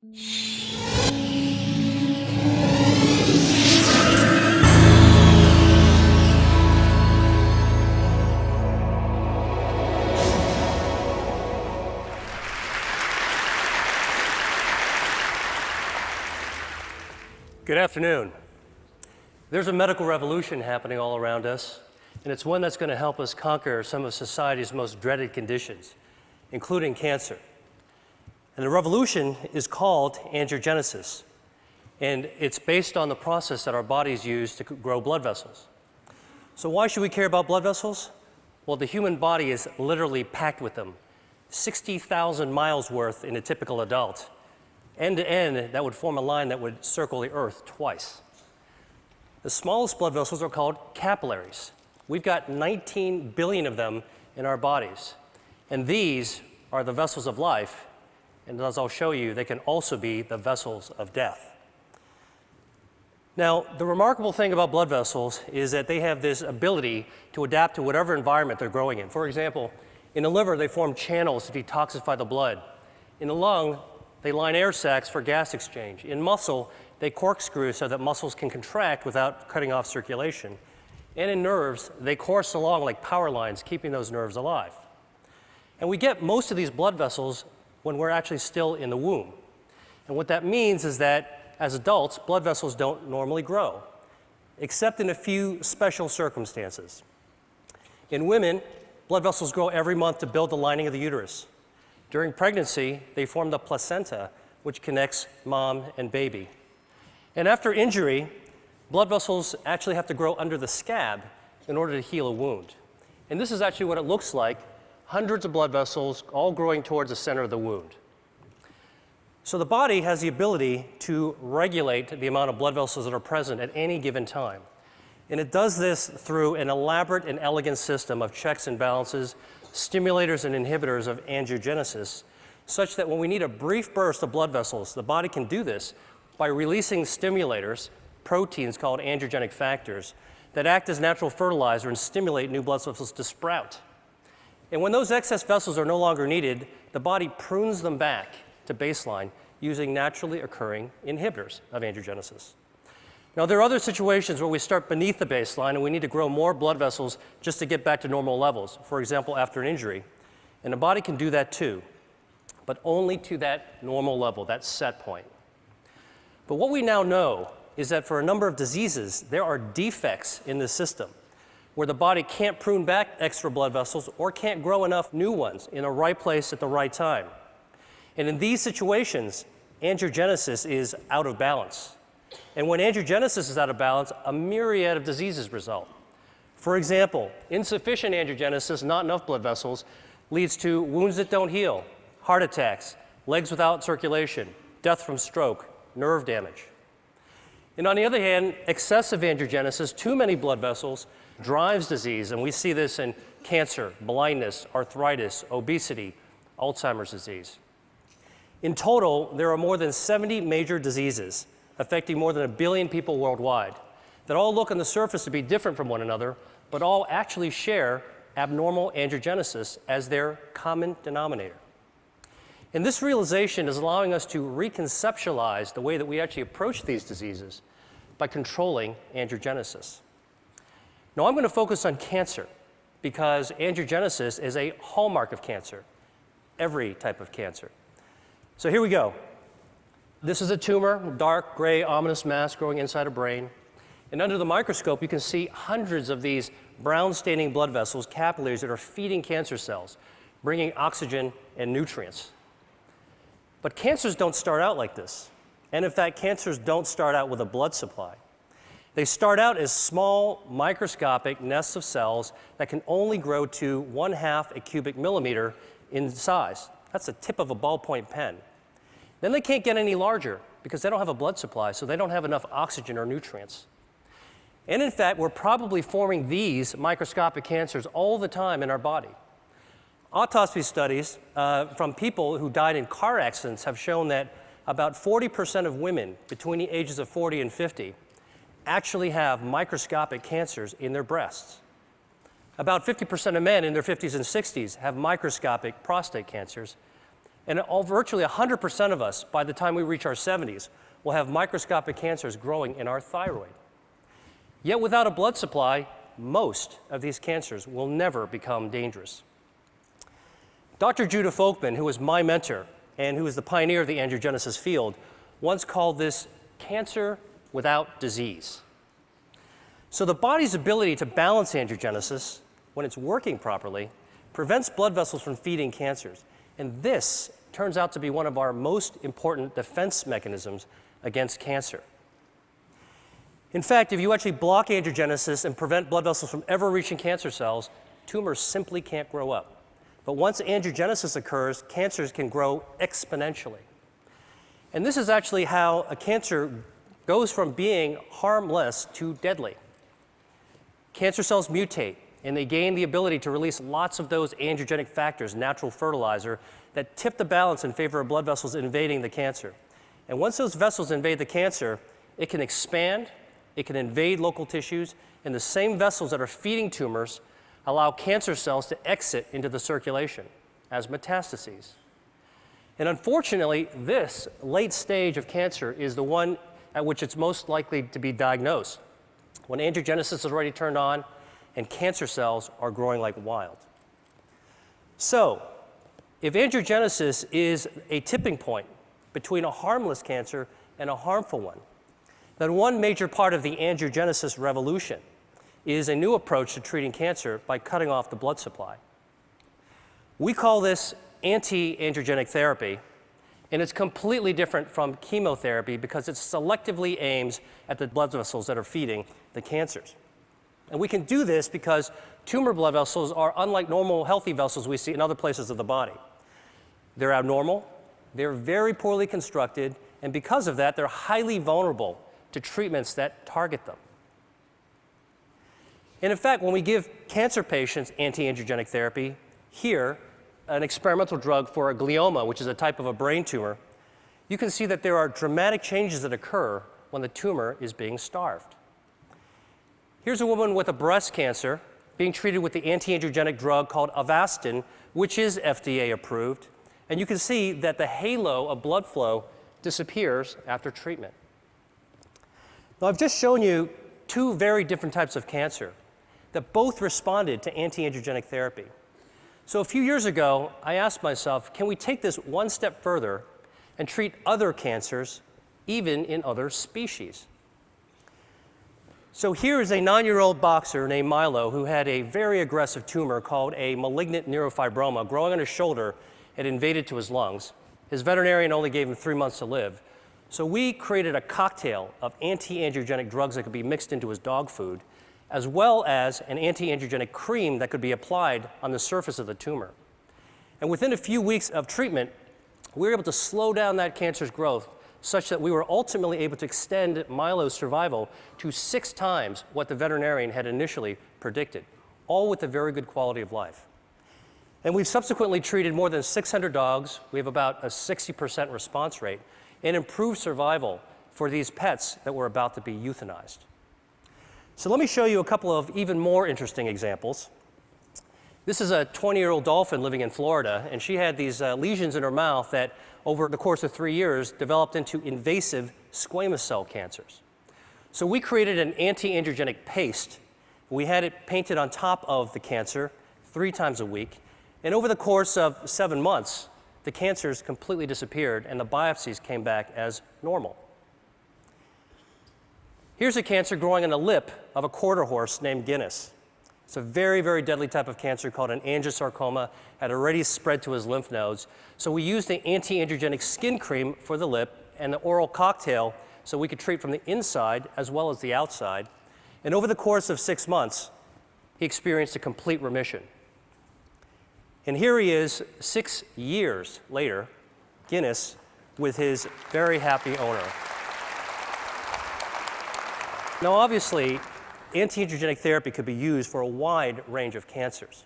Good afternoon. There's a medical revolution happening all around us, and it's one that's going to help us conquer some of society's most dreaded conditions, including cancer. And the revolution is called angiogenesis, and it's based on the process that our bodies use to grow blood vessels. So why should we care about blood vessels? Well, the human body is literally packed with them, 60,000 miles worth in a typical adult. End to end, that would form a line that would circle the Earth twice. The smallest blood vessels are called capillaries. We've got 19 billion of them in our bodies. And these are the vessels of life. And as I'll show you, they can also be the vessels of death. Now, the remarkable thing about blood vessels is that they have this ability to adapt to whatever environment they're growing in. For example, in the liver, they form channels to detoxify the blood. In the lung, they line air sacs for gas exchange. In muscle, they corkscrew so that muscles can contract without cutting off circulation. And in nerves, they course along like power lines, keeping those nerves alive. And we get most of these blood vessels when we're actually still in the womb. And what that means is that as adults, blood vessels don't normally grow, except in a few special circumstances. In women, blood vessels grow every month to build the lining of the uterus. During pregnancy, they form the placenta, which connects mom and baby. And after injury, blood vessels actually have to grow under the scab in order to heal a wound. And this is actually what it looks like, hundreds of blood vessels all growing towards the center of the wound. So the body has the ability to regulate the amount of blood vessels that are present at any given time. And it does this through an elaborate and elegant system of checks and balances, stimulators and inhibitors of angiogenesis, such that when we need a brief burst of blood vessels, the body can do this by releasing stimulators, proteins called angiogenic factors, that act as natural fertilizer and stimulate new blood vessels to sprout. And when those excess vessels are no longer needed, the body prunes them back to baseline using naturally occurring inhibitors of angiogenesis. Now, there are other situations where we start beneath the baseline and we need to grow more blood vessels just to get back to normal levels, for example, after an injury. And the body can do that too, but only to that normal level, that set point. But what we now know is that for a number of diseases, there are defects in the system where the body can't prune back extra blood vessels or can't grow enough new ones in the right place at the right time. And in these situations, angiogenesis is out of balance. And when angiogenesis is out of balance, a myriad of diseases result. For example, insufficient angiogenesis, not enough blood vessels, leads to wounds that don't heal, heart attacks, legs without circulation, death from stroke, nerve damage. And on the other hand, excessive angiogenesis, too many blood vessels, drives disease. And we see this in cancer, blindness, arthritis, obesity, Alzheimer's disease. In total, there are more than 70 major diseases affecting more than 1 billion people worldwide that all look on the surface to be different from one another, but all actually share abnormal angiogenesis as their common denominator. And this realization is allowing us to reconceptualize the way that we actually approach these diseases by controlling angiogenesis. Now, I'm going to focus on cancer because angiogenesis is a hallmark of cancer, every type of cancer. So here we go. This is a tumor, dark, gray, ominous mass growing inside a brain. And under the microscope, you can see hundreds of these brown-staining blood vessels, capillaries, that are feeding cancer cells, bringing oxygen and nutrients. But cancers don't start out like this. And in fact, cancers don't start out with a blood supply. They start out as small, microscopic nests of cells that can only grow to 1/2 a cubic millimeter in size. That's the tip of a ballpoint pen. Then they can't get any larger because they don't have a blood supply, so they don't have enough oxygen or nutrients. And in fact, we're probably forming these microscopic cancers all the time in our body. Autopsy studies from people who died in car accidents have shown that about 40% of women between the ages of 40 and 50 actually have microscopic cancers in their breasts. About 50% of men in their 50s and 60s have microscopic prostate cancers. And virtually 100% of us, by the time we reach our 70s, will have microscopic cancers growing in our thyroid. Yet without a blood supply, most of these cancers will never become dangerous. Dr. Judah Folkman, who was my mentor and who was the pioneer of the angiogenesis field, once called this cancer without disease. So the body's ability to balance angiogenesis, when it's working properly, prevents blood vessels from feeding cancers. And this turns out to be one of our most important defense mechanisms against cancer. In fact, if you actually block angiogenesis and prevent blood vessels from ever reaching cancer cells, tumors simply can't grow up. But once angiogenesis occurs, cancers can grow exponentially. And this is actually how a cancer goes from being harmless to deadly. Cancer cells mutate, and they gain the ability to release lots of those angiogenic factors, natural fertilizer, that tip the balance in favor of blood vessels invading the cancer. And once those vessels invade the cancer, it can expand, it can invade local tissues, and the same vessels that are feeding tumors allow cancer cells to exit into the circulation as metastases. And unfortunately, this late stage of cancer is the one at which it's most likely to be diagnosed, when angiogenesis is already turned on and cancer cells are growing like wild. So, if angiogenesis is a tipping point between a harmless cancer and a harmful one, then one major part of the angiogenesis revolution is a new approach to treating cancer by cutting off the blood supply. We call this anti-angiogenic therapy, and it's completely different from chemotherapy because it selectively aims at the blood vessels that are feeding the cancers. And we can do this because tumor blood vessels are unlike normal healthy vessels we see in other places of the body. They're abnormal, they're very poorly constructed, and because of that, they're highly vulnerable to treatments that target them. And in fact, when we give cancer patients anti-angiogenic therapy, here, an experimental drug for a glioma, which is a type of a brain tumor, you can see that there are dramatic changes that occur when the tumor is being starved. Here's a woman with a breast cancer being treated with the anti-angiogenic drug called Avastin, which is FDA approved, and you can see that the halo of blood flow disappears after treatment. Now, I've just shown you two very different types of cancer that both responded to anti-angiogenic therapy. So a few years ago, I asked myself, can we take this one step further and treat other cancers, even in other species? So here is a 9-year-old boxer named Milo who had a very aggressive tumor called a malignant neurofibroma growing on his shoulder. It invaded to his lungs. His veterinarian only gave him 3 months to live. So we created a cocktail of anti-angiogenic drugs that could be mixed into his dog food, as well as an anti-angiogenic cream that could be applied on the surface of the tumor. And within a few weeks of treatment, we were able to slow down that cancer's growth such that we were ultimately able to extend Milo's survival to 6 times what the veterinarian had initially predicted, all with a very good quality of life. And we've subsequently treated more than 600 dogs. We have about a 60% response rate and improved survival for these pets that were about to be euthanized. So let me show you a couple of even more interesting examples. This is a 20-year-old dolphin living in Florida, and she had these lesions in her mouth that, over the course of 3 years, developed into invasive squamous cell cancers. So we created an anti-angiogenic paste. We had it painted on top of the cancer 3 times a week, and over the course of 7 months, the cancers completely disappeared and the biopsies came back as normal. Here's a cancer growing on the lip of a quarter horse named Guinness. It's a very, very deadly type of cancer called an angiosarcoma, had already spread to his lymph nodes. So we used the anti-angiogenic skin cream for the lip and the oral cocktail so we could treat from the inside as well as the outside. And over the course of 6 months, he experienced a complete remission. And here he is 6 years later, Guinness, with his very happy owner. Now, obviously, anti-angiogenic therapy could be used for a wide range of cancers.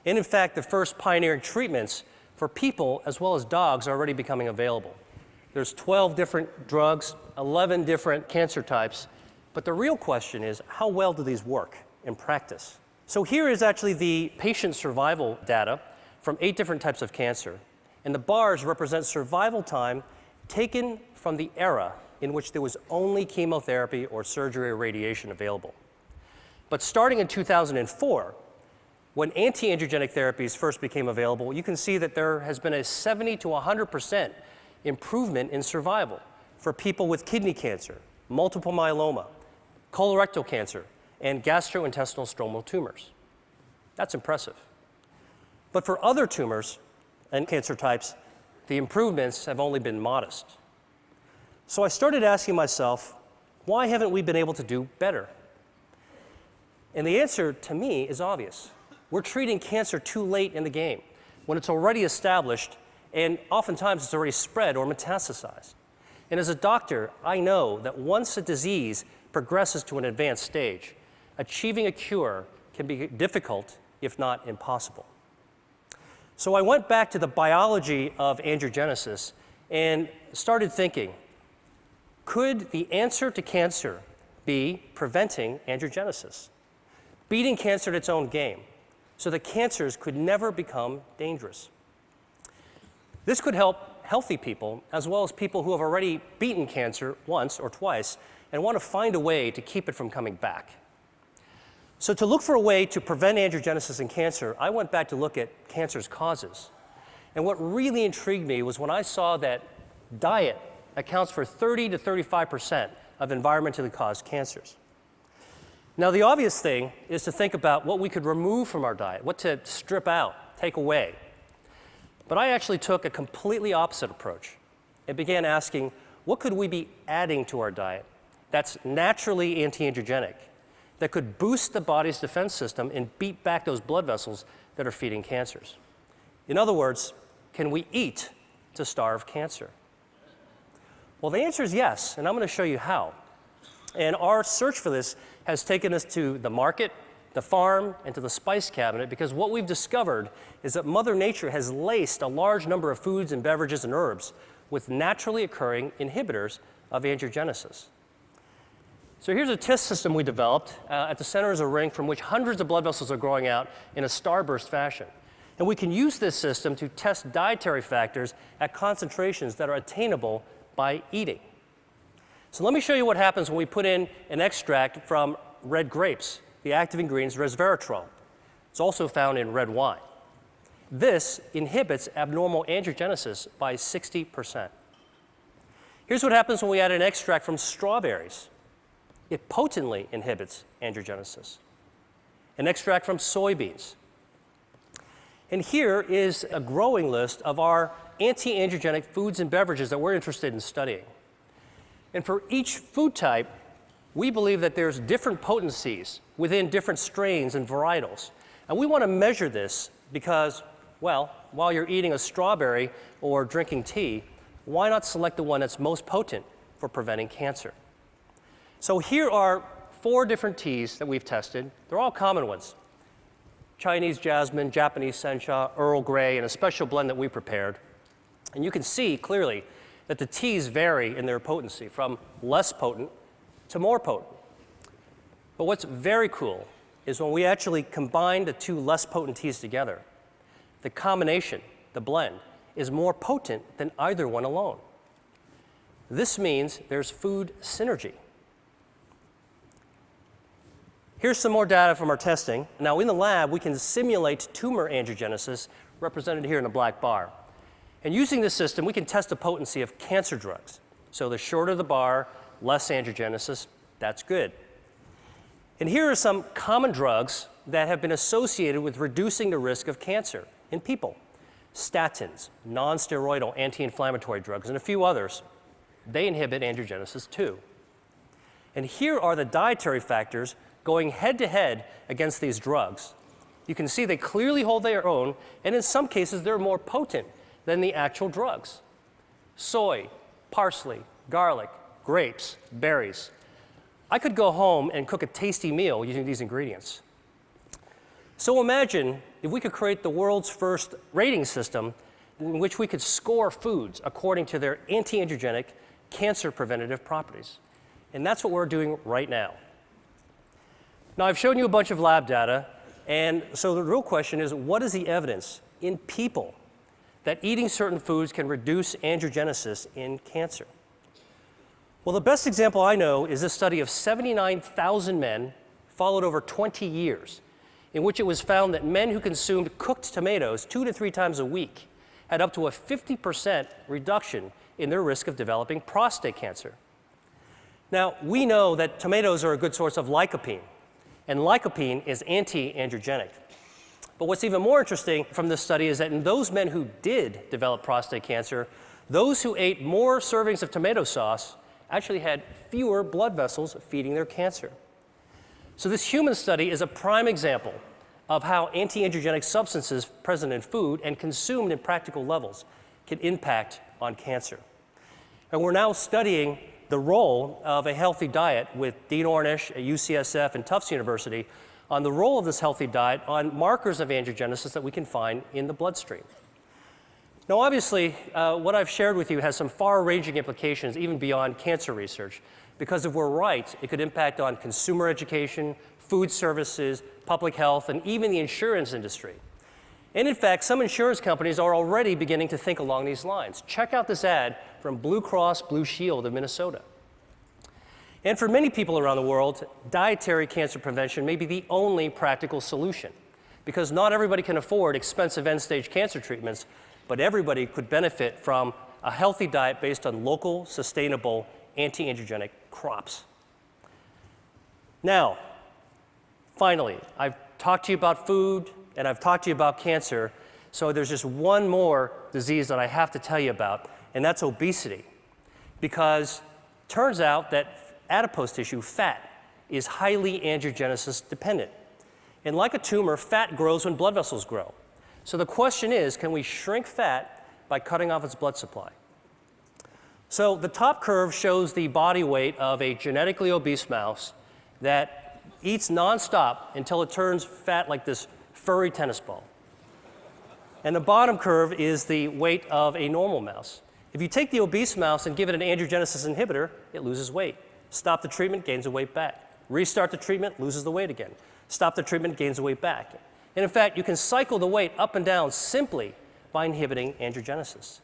And in fact, the first pioneering treatments for people as well as dogs are already becoming available. There's 12 different drugs, 11 different cancer types, but the real question is, how well do these work in practice? So here is actually the patient survival data from 8 different types of cancer. And the bars represent survival time taken from the era in which there was only chemotherapy or surgery or radiation available. But starting in 2004, when anti-angiogenic therapies first became available, you can see that there has been a 70 to 100% improvement in survival for people with kidney cancer, multiple myeloma, colorectal cancer, and gastrointestinal stromal tumors. That's impressive. But for other tumors and cancer types, the improvements have only been modest. So I started asking myself, why haven't we been able to do better? And the answer to me is obvious. We're treating cancer too late in the game, when it's already established and oftentimes it's already spread or metastasized. And as a doctor, I know that once a disease progresses to an advanced stage, achieving a cure can be difficult, if not impossible. So I went back to the biology of angiogenesis and started thinking, could the answer to cancer be preventing angiogenesis? Beating cancer at its own game, so that cancers could never become dangerous. This could help healthy people, as well as people who have already beaten cancer once or twice and want to find a way to keep it from coming back. So to look for a way to prevent angiogenesis in cancer, I went back to look at cancer's causes. And what really intrigued me was when I saw that diet accounts for 30 to 35% of environmentally caused cancers. Now, the obvious thing is to think about what we could remove from our diet, what to strip out, take away. But I actually took a completely opposite approach and began asking, what could we be adding to our diet that's naturally anti-angiogenic, that could boost the body's defense system and beat back those blood vessels that are feeding cancers? In other words, can we eat to starve cancer? Well, the answer is yes, and I'm going to show you how. And our search for this has taken us to the market, the farm, and to the spice cabinet, because what we've discovered is that Mother Nature has laced a large number of foods and beverages and herbs with naturally occurring inhibitors of angiogenesis. So here's a test system we developed. At the center is a ring from which hundreds of blood vessels are growing out in a starburst fashion. And we can use this system to test dietary factors at concentrations that are attainable by eating. So let me show you what happens when we put in an extract from red grapes. The active ingredient is resveratrol. It's also found in red wine. This inhibits abnormal angiogenesis by 60%. Here's what happens when we add an extract from strawberries. It potently inhibits angiogenesis. An extract from soybeans. And here is a growing list of our anti-angiogenic foods and beverages that we're interested in studying. And for each food type, we believe that there's different potencies within different strains and varietals. And we want to measure this because, well, while you're eating a strawberry or drinking tea, why not select the one that's most potent for preventing cancer? So here are 4 different teas that we've tested. They're all common ones. Chinese jasmine, Japanese sencha, Earl Grey, and a special blend that we prepared. And you can see clearly that the teas vary in their potency from less potent to more potent. But what's very cool is when we actually combine the 2 less potent teas together, the combination, the blend, is more potent than either one alone. This means there's food synergy. Here's some more data from our testing. Now, in the lab, we can simulate tumor angiogenesis, represented here in the black bar. And using this system, we can test the potency of cancer drugs. So the shorter the bar, less angiogenesis, that's good. And here are some common drugs that have been associated with reducing the risk of cancer in people. Statins, non-steroidal anti-inflammatory drugs, and a few others. They inhibit angiogenesis too. And here are the dietary factors going head-to-head against these drugs. You can see they clearly hold their own, and in some cases, they're more potent than the actual drugs. Soy, parsley, garlic, grapes, berries. I could go home and cook a tasty meal using these ingredients. So imagine if we could create the world's first rating system in which we could score foods according to their anti-angiogenic, cancer preventative properties. And that's what we're doing right now. Now, I've shown you a bunch of lab data, and so the real question is, what is the evidence in people that eating certain foods can reduce angiogenesis in cancer. Well, the best example I know is this study of 79,000 men followed over 20 years, in which it was found that men who consumed cooked tomatoes 2 to 3 times a week had up to a 50% reduction in their risk of developing prostate cancer. Now, we know that tomatoes are a good source of lycopene, and lycopene is anti-angiogenic. But what's even more interesting from this study is that in those men who did develop prostate cancer, those who ate more servings of tomato sauce actually had fewer blood vessels feeding their cancer. So this human study is a prime example of how anti-angiogenic substances present in food and consumed in practical levels can impact on cancer. And we're now studying the role of a healthy diet with Dean Ornish at UCSF and Tufts University on the role of this healthy diet on markers of angiogenesis that we can find in the bloodstream. Now, obviously, what I've shared with you has some far-ranging implications even beyond cancer research, because if we're right, it could impact on consumer education, food services, public health, and even the insurance industry. And in fact, some insurance companies are already beginning to think along these lines. Check out this ad from Blue Cross Blue Shield of Minnesota. And for many people around the world, dietary cancer prevention may be the only practical solution, because not everybody can afford expensive end-stage cancer treatments, but everybody could benefit from a healthy diet based on local, sustainable, anti-angiogenic crops. Now, finally, I've talked to you about food, and I've talked to you about cancer, so there's just one more disease that I have to tell you about, and that's obesity. Because it turns out that adipose tissue, fat, is highly angiogenesis dependent. And like a tumor, fat grows when blood vessels grow. So the question is, can we shrink fat by cutting off its blood supply? So the top curve shows the body weight of a genetically obese mouse that eats nonstop until it turns fat like this furry tennis ball. And the bottom curve is the weight of a normal mouse. If you take the obese mouse and give it an angiogenesis inhibitor, it loses weight. Stop the treatment, gains the weight back. Restart the treatment, loses the weight again. Stop the treatment, gains the weight back. And in fact, you can cycle the weight up and down simply by inhibiting angiogenesis.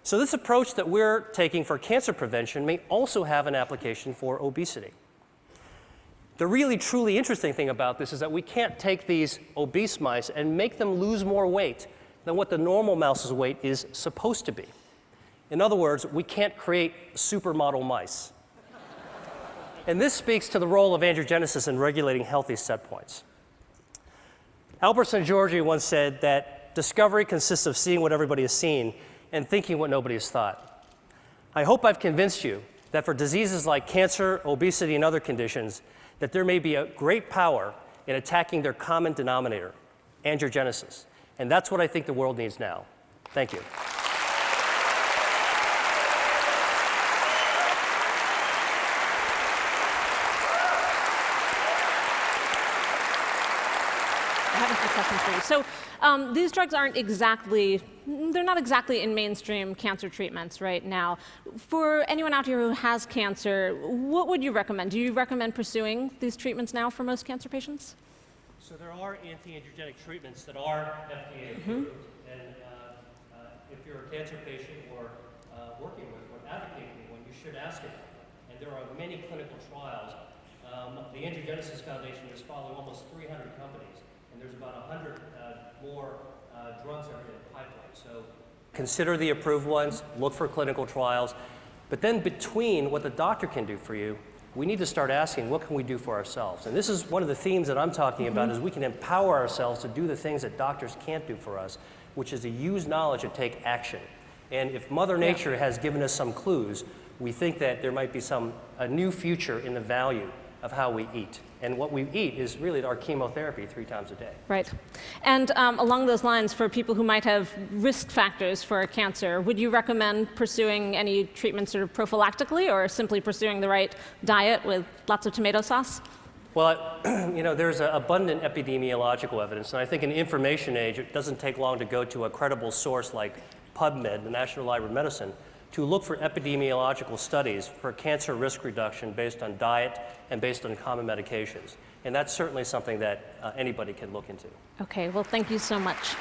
So this approach that we're taking for cancer prevention may also have an application for obesity. The really, truly interesting thing about this is that we can't take these obese mice and make them lose more weight than what the normal mouse's weight is supposed to be. In other words, we can't create supermodel mice. And this speaks to the role of angiogenesis in regulating healthy set points. Albert Szent-Györgyi once said that discovery consists of seeing what everybody has seen and thinking what nobody has thought. I hope I've convinced you that for diseases like cancer, obesity, and other conditions, that there may be a great power in attacking their common denominator, angiogenesis. And that's what I think the world needs now. Thank you. So these drugs aren't exactly, they're not exactly in mainstream cancer treatments right now. For anyone out here who has cancer, what would you recommend? Do you recommend pursuing these treatments now for most cancer patients? So there are anti-angiogenic treatments that are FDA approved. And if you're a cancer patient or working with or advocating one, you should ask about them. And there are many clinical trials. The Angiogenesis Foundation is following almost 300 companies. And there's about 100 more drugs that are in the pipeline. So consider the approved ones, look for clinical trials. But then between what the doctor can do for you, we need to start asking, what can we do for ourselves? And this is one of the themes that I'm talking about, is we can empower ourselves to do the things that doctors can't do for us, which is to use knowledge and take action. And if Mother Nature has given us some clues, we think that there might be a new future in the value of how we eat. And what we eat is really our chemotherapy 3 times a day. Right. And along those lines, for people who might have risk factors for cancer, would you recommend pursuing any treatment sort of prophylactically, or simply pursuing the right diet with lots of tomato sauce? Well, you know, there's abundant epidemiological evidence, and I think in the information age, it doesn't take long to go to a credible source like PubMed, the National Library of Medicine, to look for epidemiological studies for cancer risk reduction based on diet and based on common medications. And that's certainly something that anybody can look into. Okay, well, thank you so much.